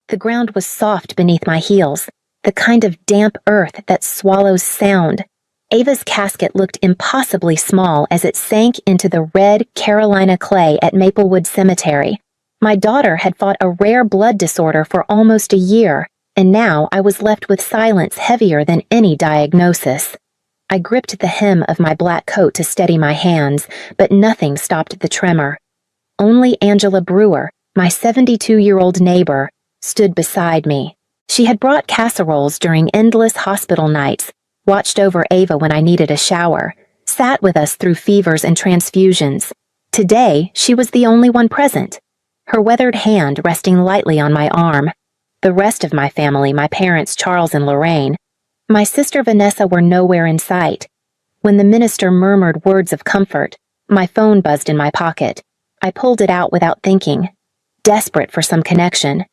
The ground was soft beneath my heels, the kind of damp earth that swallows sound. Ava's casket looked impossibly small as it sank into the red Carolina clay at Maplewood Cemetery. My daughter had fought a rare blood disorder for almost a year, and now I was left with silence heavier than any diagnosis. I gripped the hem of my black coat to steady my hands, but nothing stopped the tremor. Only Angela Brewer, my 72-year-old neighbor, stood beside me. She had brought casseroles during endless hospital nights, watched over Ava when I needed a shower, sat with us through fevers and transfusions. Today, she was the only one present, her weathered hand resting lightly on my arm. The rest of my family, my parents Charles and Lorraine, my sister Vanessa, were nowhere in sight. When the minister murmured words of comfort, my phone buzzed in my pocket. I pulled it out without thinking, desperate for some connection.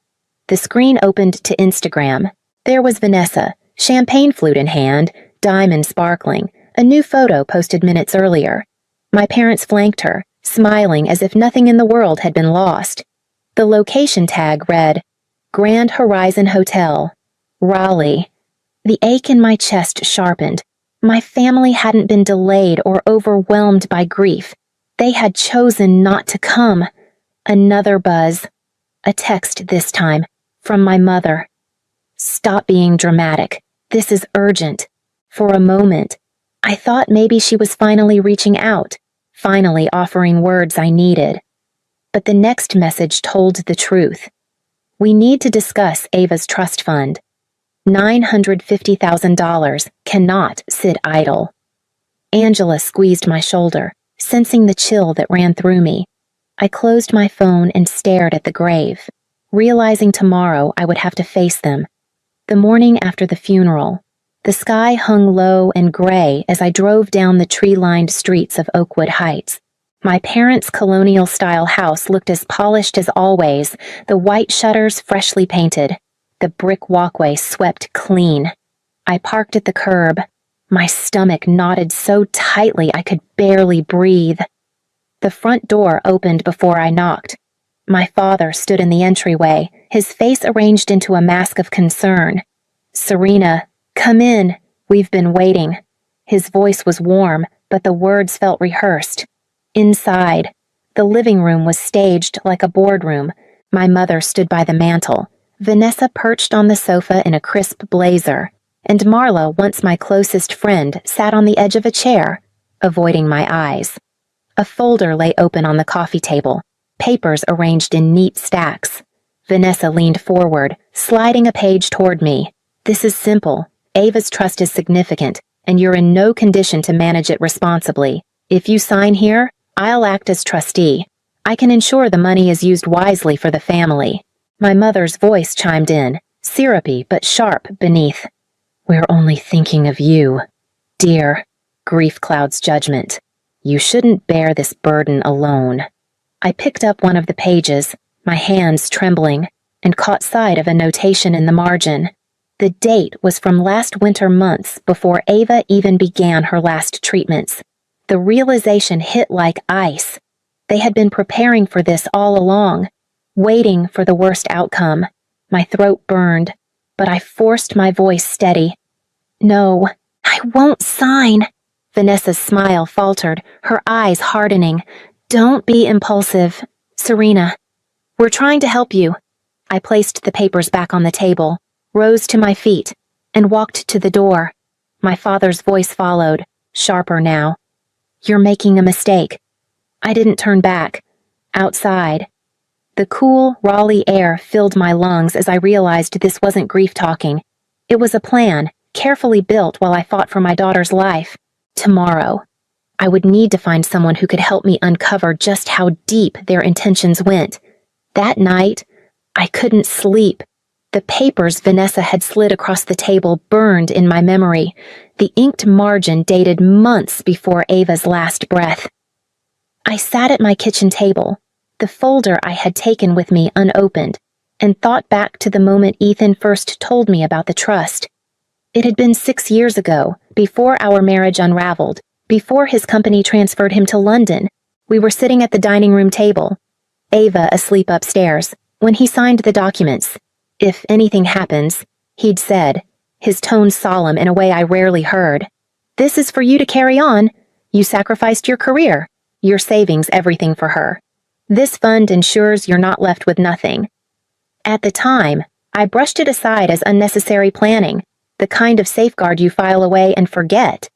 The screen opened to Instagram. There was Vanessa, champagne flute in hand, diamond sparkling, a new photo posted minutes earlier. My parents flanked her, smiling as if nothing in the world had been lost. The location tag read, Grand Horizon Hotel, Raleigh. The ache in my chest sharpened. My family hadn't been delayed or overwhelmed by grief. They had chosen not to come. Another buzz. A text this time, from my mother. Stop being dramatic. This is urgent. For a moment, I thought maybe she was finally reaching out, finally offering words I needed. But the next message told the truth. We need to discuss Ava's trust fund. $950,000 cannot sit idle. Angela squeezed my shoulder, sensing the chill that ran through me. I closed my phone and stared at the grave, realizing tomorrow I would have to face them. The morning after the funeral, the sky hung low and gray as I drove down the tree-lined streets of Oakwood Heights. My parents' colonial-style house looked as polished as always, the white shutters freshly painted, the brick walkway swept clean. I parked at the curb. My stomach knotted so tightly I could barely breathe. The front door opened before I knocked. My father stood in the entryway, his face arranged into a mask of concern. Serena, come in. We've been waiting. His voice was warm, but the words felt rehearsed. Inside, the living room was staged like a boardroom. My mother stood by the mantel. Vanessa perched on the sofa in a crisp blazer, and Marla, once my closest friend, sat on the edge of a chair, avoiding my eyes. A folder lay open on the coffee table, papers arranged in neat stacks. Vanessa leaned forward, sliding a page toward me. This is simple. Ava's trust is significant, and you're in no condition to manage it responsibly. If you sign here, I'll act as trustee. I can ensure the money is used wisely for the family. My mother's voice chimed in, syrupy but sharp beneath. We're only thinking of you, dear. Grief clouds judgment. You shouldn't bear this burden alone. I picked up one of the pages, my hands trembling, and caught sight of a notation in the margin. The date was from last winter months before Ava even began her last treatments. The realization hit like ice. They had been preparing for this all along, waiting for the worst outcome. My throat burned, but I forced my voice steady. No, I won't sign. Vanessa's smile faltered, her eyes hardening. Don't be impulsive, Serena. We're trying to help you. I placed the papers back on the table, rose to my feet, and walked to the door. My father's voice followed, sharper now. You're making a mistake. I didn't turn back. Outside, the cool, Raleigh air filled my lungs as I realized this wasn't grief talking. It was a plan, carefully built while I fought for my daughter's life. Tomorrow, I would need to find someone who could help me uncover just how deep their intentions went. That night, I couldn't sleep. The papers Vanessa had slid across the table burned in my memory. The inked margin dated months before Ava's last breath. I sat at my kitchen table, the folder I had taken with me unopened, and thought back to the moment Ethan first told me about the trust. It had been 6 years ago, before our marriage unraveled, before his company transferred him to London. We were sitting at the dining room table, Ava asleep upstairs, when he signed the documents. "If anything happens," he'd said, his tone solemn in a way I rarely heard, "this is for you to carry on. You sacrificed your career, your savings, everything for her. This fund ensures you're not left with nothing." At the time, I brushed it aside as unnecessary planning, the kind of safeguard you file away and forget.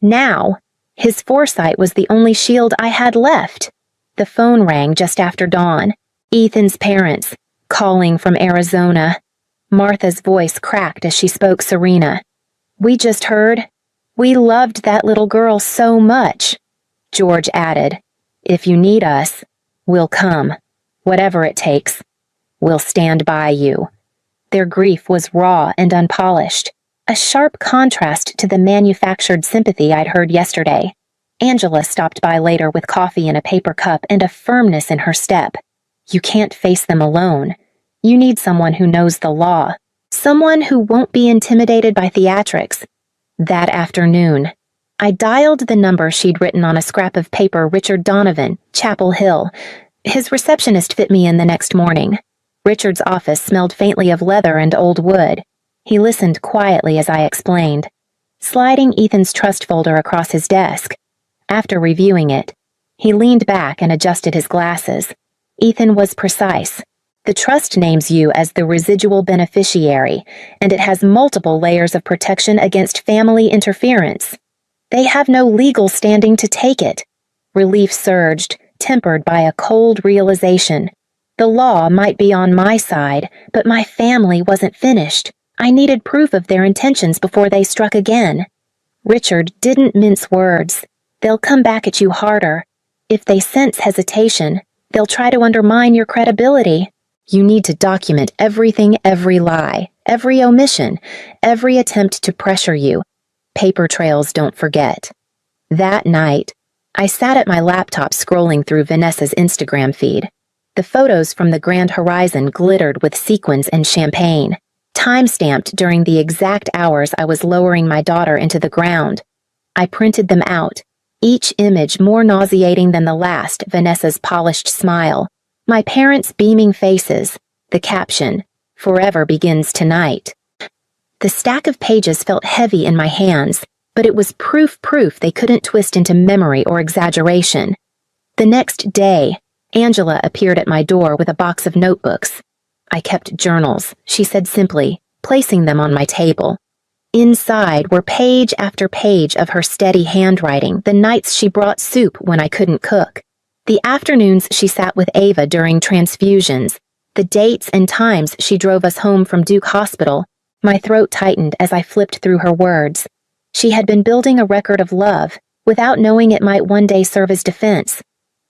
Now, his foresight was the only shield I had left. The phone rang just after dawn. Ethan's parents, calling from Arizona. Martha's voice cracked as she spoke Serena. "We just heard. We loved that little girl so much." George added, "If you need us, we'll come. Whatever it takes. We'll stand by you." Their grief was raw and unpolished, a sharp contrast to the manufactured sympathy I'd heard yesterday. Angela stopped by later with coffee in a paper cup and a firmness in her step. "You can't face them alone. You need someone who knows the law, someone who won't be intimidated by theatrics." That afternoon, I dialed the number she'd written on a scrap of paper, Richard Donovan, Chapel Hill. His receptionist fit me in the next morning. Richard's office smelled faintly of leather and old wood. He listened quietly as I explained, sliding Ethan's trust folder across his desk. After reviewing it, he leaned back and adjusted his glasses. Ethan was precise. "The trust names you as the residual beneficiary, and it has multiple layers of protection against family interference. They have no legal standing to take it." Relief surged, tempered by a cold realization. The law might be on my side, but my family wasn't finished. I needed proof of their intentions before they struck again. Richard didn't mince words. "They'll come back at you harder. If they sense hesitation, they'll try to undermine your credibility. You need to document everything, every lie, every omission, every attempt to pressure you. Paper trails don't forget." That night, I sat at my laptop scrolling through Vanessa's Instagram feed. The photos from the Grand Horizon glittered with sequins and champagne, time-stamped during the exact hours I was lowering my daughter into the ground. I printed them out, each image more nauseating than the last. Vanessa's polished smile, my parents' beaming faces, the caption, "Forever begins tonight." The stack of pages felt heavy in my hands, but it was proof they couldn't twist into memory or exaggeration. The next day, Angela appeared at my door with a box of notebooks. "I kept journals," she said simply, placing them on my table. Inside were page after page of her steady handwriting, the nights she brought soup when I couldn't cook, the afternoons she sat with Ava during transfusions, the dates and times she drove us home from Duke Hospital. My throat tightened as I flipped through her words. She had been building a record of love, without knowing it might one day serve as defense.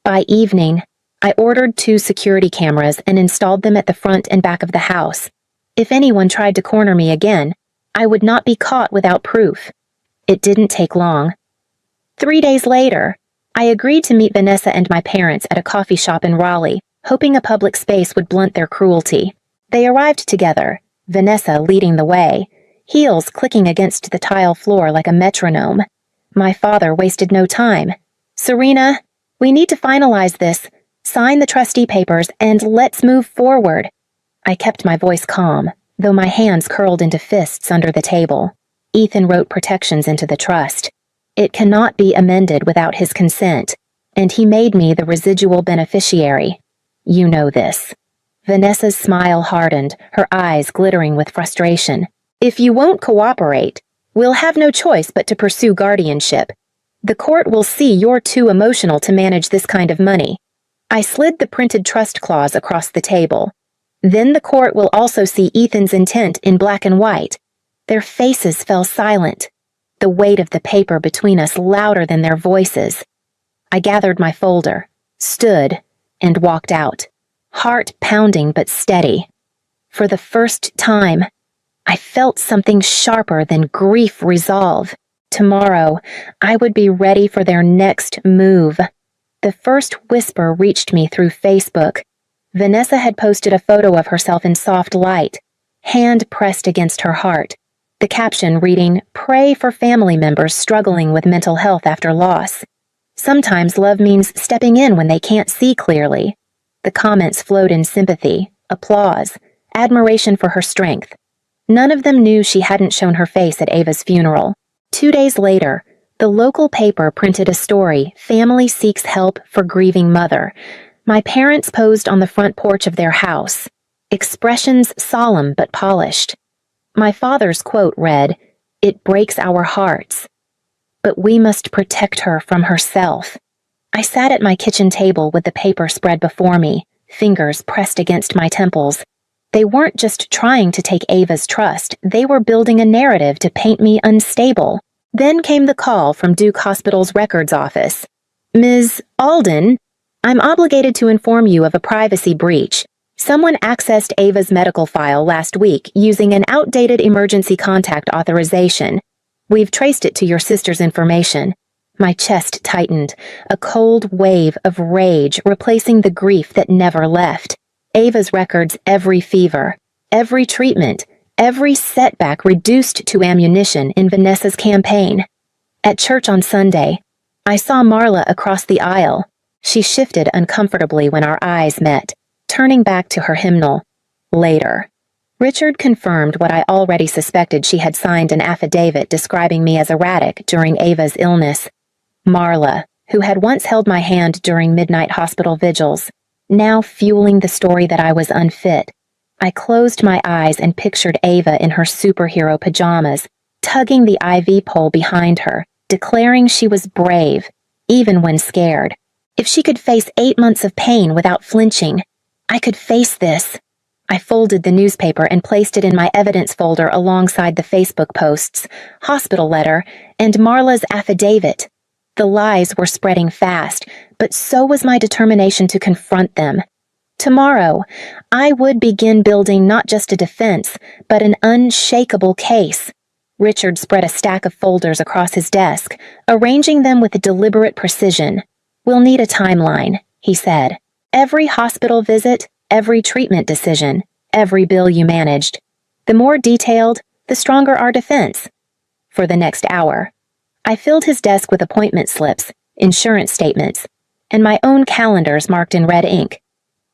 By evening, I ordered 2 security cameras and installed them at the front and back of the house. If anyone tried to corner me again, I would not be caught without proof. It didn't take long. 3 days later, I agreed to meet Vanessa and my parents at a coffee shop in Raleigh, hoping a public space would blunt their cruelty. They arrived together, Vanessa leading the way, heels clicking against the tile floor like a metronome. My father wasted no time. "Serena, we need to finalize this. Sign the trustee papers, and let's move forward." I kept my voice calm, though my hands curled into fists under the table. Ethan wrote protections into the trust. It cannot be amended without his consent, and he made me the residual beneficiary. You know this. Vanessa's smile hardened, her eyes glittering with frustration. "If you won't cooperate, we'll have no choice but to pursue guardianship. The court will see you're too emotional to manage this kind of money." I slid the printed trust clause across the table. "Then the court will also see Ethan's intent in black and white." Their faces fell silent, the weight of the paper between us louder than their voices. I gathered my folder, stood, and walked out, heart pounding but steady. For the first time, I felt something sharper than grief resolve. Tomorrow, I would be ready for their next move. The first whisper reached me through Facebook. Vanessa had posted a photo of herself in soft light, hand pressed against her heart, the caption reading, "Pray for family members struggling with mental health after loss. Sometimes love means stepping in when they can't see clearly." The comments flowed in sympathy, applause, admiration for her strength. None of them knew she hadn't shown her face at Ava's funeral. 2 days later, the local paper printed a story, "Family Seeks Help for Grieving Mother." My parents posed on the front porch of their house, expressions solemn but polished. My father's quote read, "It breaks our hearts, but we must protect her from herself." I sat at my kitchen table with the paper spread before me, fingers pressed against my temples. They weren't just trying to take Ava's trust, they were building a narrative to paint me unstable. Then came the call from Duke Hospital's records office. "Ms. Alden, I'm obligated to inform you of a privacy breach. Someone accessed Ava's medical file last week using an outdated emergency contact authorization. We've traced it to your sister's information." My chest tightened, a cold wave of rage replacing the grief that never left. Ava's records, every fever, every treatment, every setback reduced to ammunition in Vanessa's campaign. At church on Sunday, I saw Marla across the aisle. She shifted uncomfortably when our eyes met, turning back to her hymnal. Later, Richard confirmed what I already suspected. She had signed an affidavit describing me as erratic during Ava's illness. Marla, who had once held my hand during midnight hospital vigils, now fueling the story that I was unfit. I closed my eyes and pictured Ava in her superhero pajamas, tugging the IV pole behind her, declaring she was brave, even when scared. If she could face 8 months of pain without flinching, I could face this. I folded the newspaper and placed it in my evidence folder alongside the Facebook posts, hospital letter, and Marla's affidavit. The lies were spreading fast, but so was my determination to confront them. Tomorrow, I would begin building not just a defense, but an unshakable case. Richard spread a stack of folders across his desk, arranging them with deliberate precision. "We'll need a timeline," he said. "Every hospital visit, every treatment decision, every bill you managed. The more detailed, the stronger our defense." For the next hour, I filled his desk with appointment slips, insurance statements, and my own calendars marked in red ink.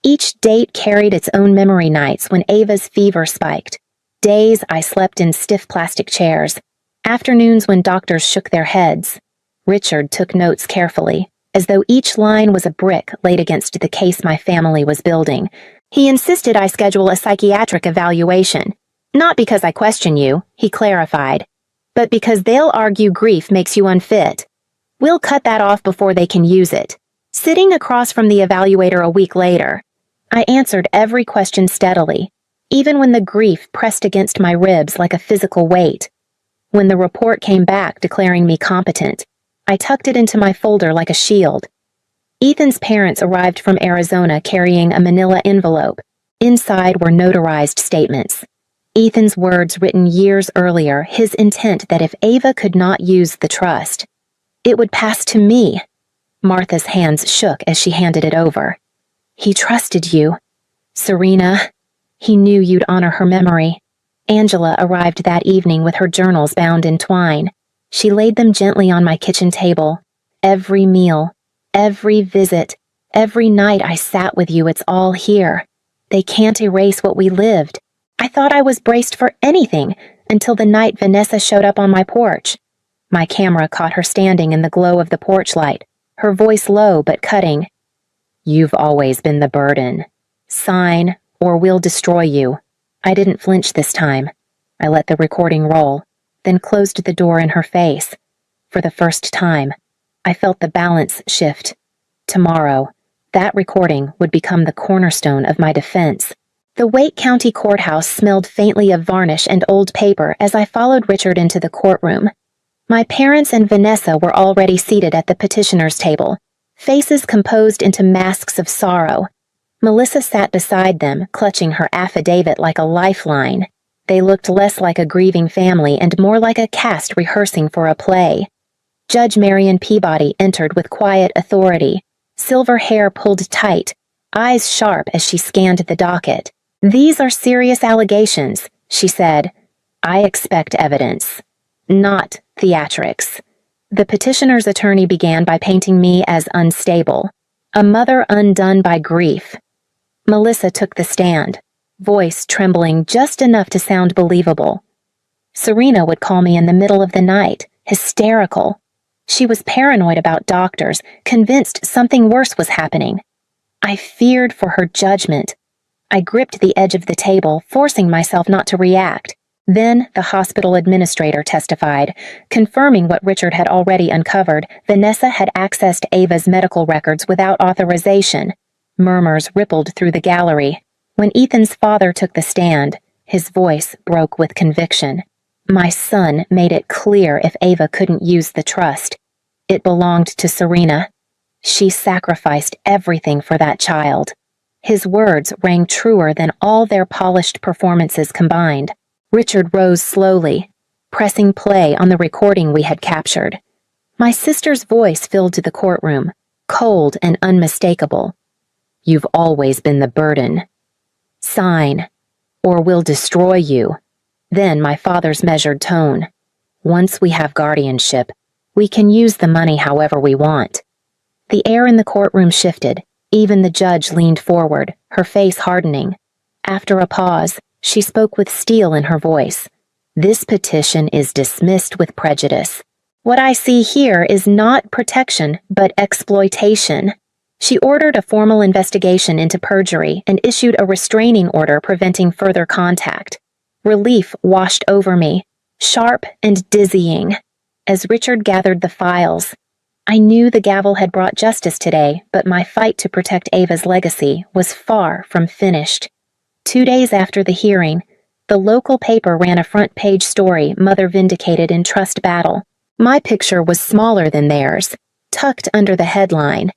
Each date carried its own memory nights when Ava's fever spiked, days I slept in stiff plastic chairs, afternoons when doctors shook their heads. Richard took notes carefully, as though each line was a brick laid against the case my family was building. He insisted I schedule a psychiatric evaluation. "Not because I question you," he clarified, "but because they'll argue grief makes you unfit. We'll cut that off before they can use it." Sitting across from the evaluator a week later, I answered every question steadily, even when the grief pressed against my ribs like a physical weight. When the report came back declaring me competent, I tucked it into my folder like a shield. Ethan's parents arrived from Arizona carrying a manila envelope. Inside were notarized statements. Ethan's words written years earlier, his intent that if Ava could not use the trust, it would pass to me. Martha's hands shook as she handed it over. "He trusted you. Serena, he knew you'd honor her memory." Angela arrived that evening with her journals bound in twine. She laid them gently on my kitchen table. "Every meal, every visit, every night I sat with you, it's all here. They can't erase what we lived." I thought I was braced for anything until the night Vanessa showed up on my porch. My camera caught her standing in the glow of the porch light, her voice low but cutting. "You've always been the burden. Sign, or we'll destroy you." I didn't flinch this time. I let the recording roll, then closed the door in her face. For the first time, I felt the balance shift. Tomorrow, that recording would become the cornerstone of my defense. The Wake County Courthouse smelled faintly of varnish and old paper as I followed Richard into the courtroom. My parents and Vanessa were already seated at the petitioner's table, faces composed into masks of sorrow. Melissa sat beside them, clutching her affidavit like a lifeline. They looked less like a grieving family and more like a cast rehearsing for a play. Judge Marion Peabody entered with quiet authority, silver hair pulled tight, eyes sharp as she scanned the docket. "These are serious allegations," she said. "I expect evidence, not theatrics." The petitioner's attorney began by painting me as unstable, a mother undone by grief. Melissa took the stand, voice trembling just enough to sound believable. Serena would call me in the middle of the night, hysterical. She was paranoid about doctors, convinced something worse was happening. I feared for her judgment. I gripped the edge of the table, forcing myself not to react. Then the hospital administrator testified, confirming what Richard had already uncovered. Vanessa had accessed Ava's medical records without authorization. Murmurs rippled through the gallery. When Ethan's father took the stand, his voice broke with conviction. My son made it clear if Ava couldn't use the trust. It belonged to Serena. She sacrificed everything for that child. His words rang truer than all their polished performances combined. Richard rose slowly, pressing play on the recording we had captured. My sister's voice filled the courtroom, cold and unmistakable. You've always been the burden. Sign, or we'll destroy you. Then my father's measured tone. Once we have guardianship, we can use the money however we want. The air in the courtroom shifted. Even the judge leaned forward, her face hardening. After a pause, she spoke with steel in her voice. This petition is dismissed with prejudice. What I see here is not protection, but exploitation. She ordered a formal investigation into perjury and issued a restraining order preventing further contact. Relief washed over me, sharp and dizzying. As Richard gathered the files, I knew the gavel had brought justice today, but my fight to protect Ava's legacy was far from finished. 2 days after the hearing, the local paper ran a front-page story, Mother Vindicated in Trust Battle. My picture was smaller than theirs, tucked under the headline.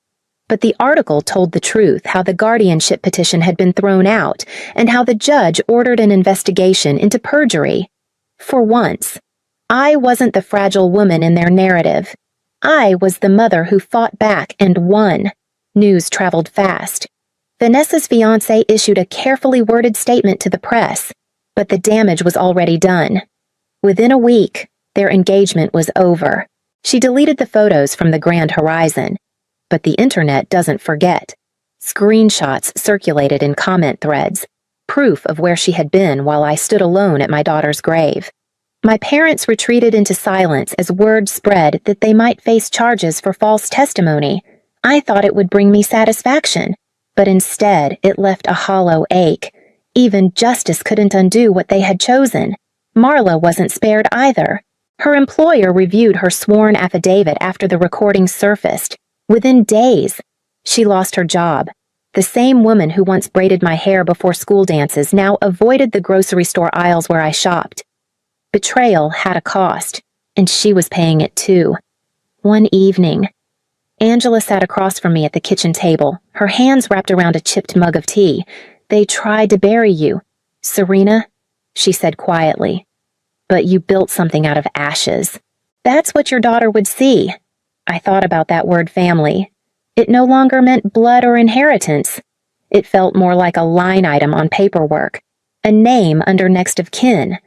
But the article told the truth, how the guardianship petition had been thrown out, and how the judge ordered an investigation into perjury. For once, I wasn't the fragile woman in their narrative. I was the mother who fought back and won. News traveled fast. Vanessa's fiancé issued a carefully worded statement to the press, but the damage was already done. Within a week, their engagement was over. She deleted the photos from the grand horizon. But the internet doesn't forget. Screenshots circulated in comment threads, proof of where she had been while I stood alone at my daughter's grave. My parents retreated into silence as word spread that they might face charges for false testimony. I thought it would bring me satisfaction, but instead it left a hollow ache. Even justice couldn't undo what they had chosen. Marla wasn't spared either. Her employer reviewed her sworn affidavit after the recording surfaced. Within days, she lost her job. The same woman who once braided my hair before school dances now avoided the grocery store aisles where I shopped. Betrayal had a cost, and she was paying it too. One evening, Angela sat across from me at the kitchen table, her hands wrapped around a chipped mug of tea. They tried to bury you, Serena, she said quietly. But you built something out of ashes. That's what your daughter would see. I thought about that word family. It no longer meant blood or inheritance. It felt more like a line item on paperwork, a name under next of kin.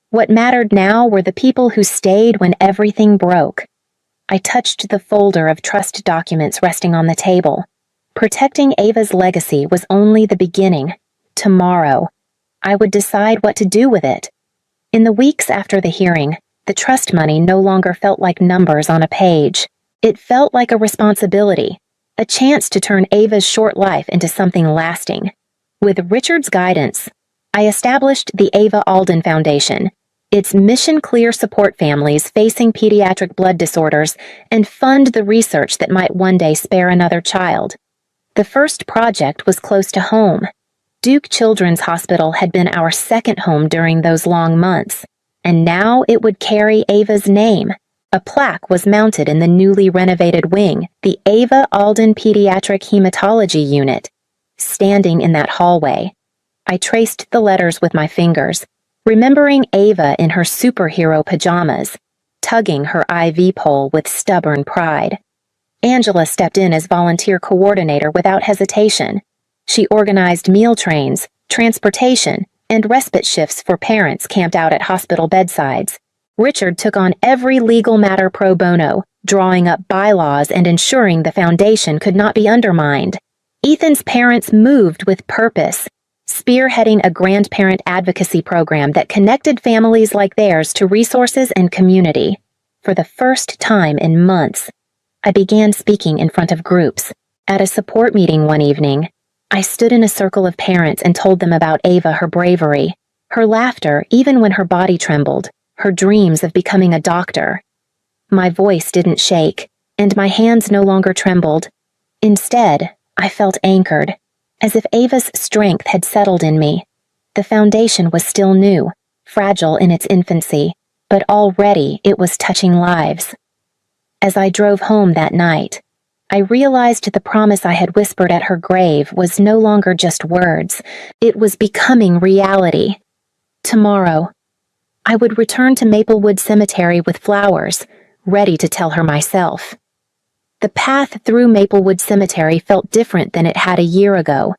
What mattered now were the people who stayed when everything broke. I touched the folder of trust documents resting on the table. Protecting Ava's legacy was only the beginning. Tomorrow, I would decide what to do with it. In the weeks after the hearing, the trust money no longer felt like numbers on a page. It felt like a responsibility, a chance to turn Ava's short life into something lasting. With Richard's guidance, I established the Ava Alden Foundation. Its mission clear support families facing pediatric blood disorders and fund the research that might one day spare another child. The first project was close to home. Duke Children's Hospital had been our second home during those long months, and now it would carry Ava's name. A plaque was mounted in the newly renovated wing, the Ava Alden Pediatric Hematology Unit. Standing in that hallway, I traced the letters with my fingers, remembering Ava in her superhero pajamas, tugging her IV pole with stubborn pride. Angela stepped in as volunteer coordinator without hesitation. She organized meal trains, transportation, and respite shifts for parents camped out at hospital bedsides. Richard took on every legal matter pro bono, drawing up bylaws and ensuring the foundation could not be undermined. Ethan's parents moved with purpose, spearheading a grandparent advocacy program that connected families like theirs to resources and community. For the first time in months, I began speaking in front of groups. At a support meeting one evening, I stood in a circle of parents and told them about Ava, her bravery, her laughter even when her body trembled, her dreams of becoming a doctor. My voice didn't shake, and my hands no longer trembled. Instead, I felt anchored, as if Ava's strength had settled in me. The foundation was still new, fragile in its infancy, but already it was touching lives. As I drove home that night, I realized the promise I had whispered at her grave was no longer just words. It was becoming reality. Tomorrow, I would return to Maplewood Cemetery with flowers, ready to tell her myself. The path through Maplewood Cemetery felt different than it had a year ago.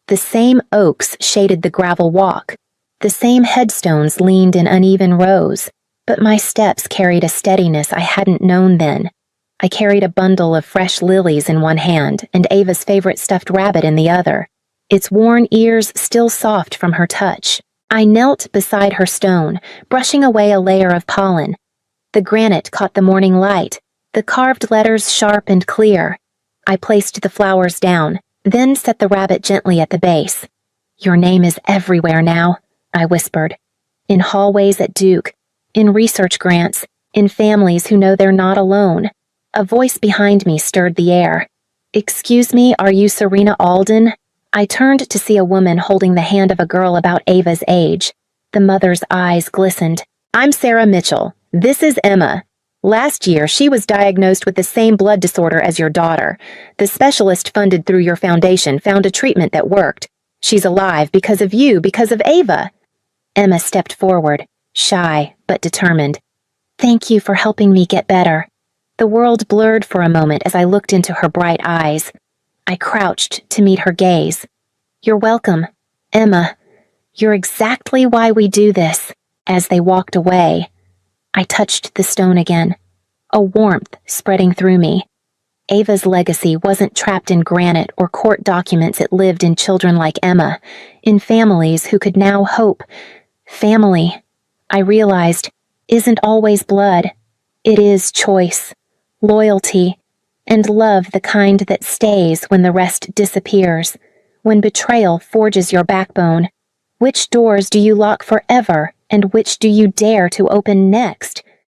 The same oaks shaded the gravel walk. The same headstones leaned in uneven rows, but my steps carried a steadiness I hadn't known then. I carried a bundle of fresh lilies in one hand and Ava's favorite stuffed rabbit in the other, its worn ears still soft from her touch. I knelt beside her stone, brushing away a layer of pollen. The granite caught the morning light, the carved letters sharp and clear. I placed the flowers down, then set the rabbit gently at the base. "Your name is everywhere now," I whispered. "In hallways at Duke, in research grants, in families who know they're not alone." A voice behind me stirred the air. "Excuse me, are you Serena Alden?" I turned to see a woman holding the hand of a girl about Ava's age. The mother's eyes glistened. "I'm Sarah Mitchell. This is Emma. Last year, she was diagnosed with the same blood disorder as your daughter. The specialist funded through your foundation found a treatment that worked. She's alive because of you, because of Ava." Emma stepped forward, shy but determined. "Thank you for helping me get better." The world blurred for a moment as I looked into her bright eyes. I crouched to meet her gaze. "You're welcome, Emma. You're exactly why we do this." As they walked away, I touched the stone again, a warmth spreading through me. Ava's legacy wasn't trapped in granite or court documents. It lived in children like Emma, in families who could now hope. Family, I realized, isn't always blood. It is choice, loyalty, and love, the kind that stays when the rest disappears, when betrayal forges your backbone. Which doors do you lock forever, and which do you dare to open next?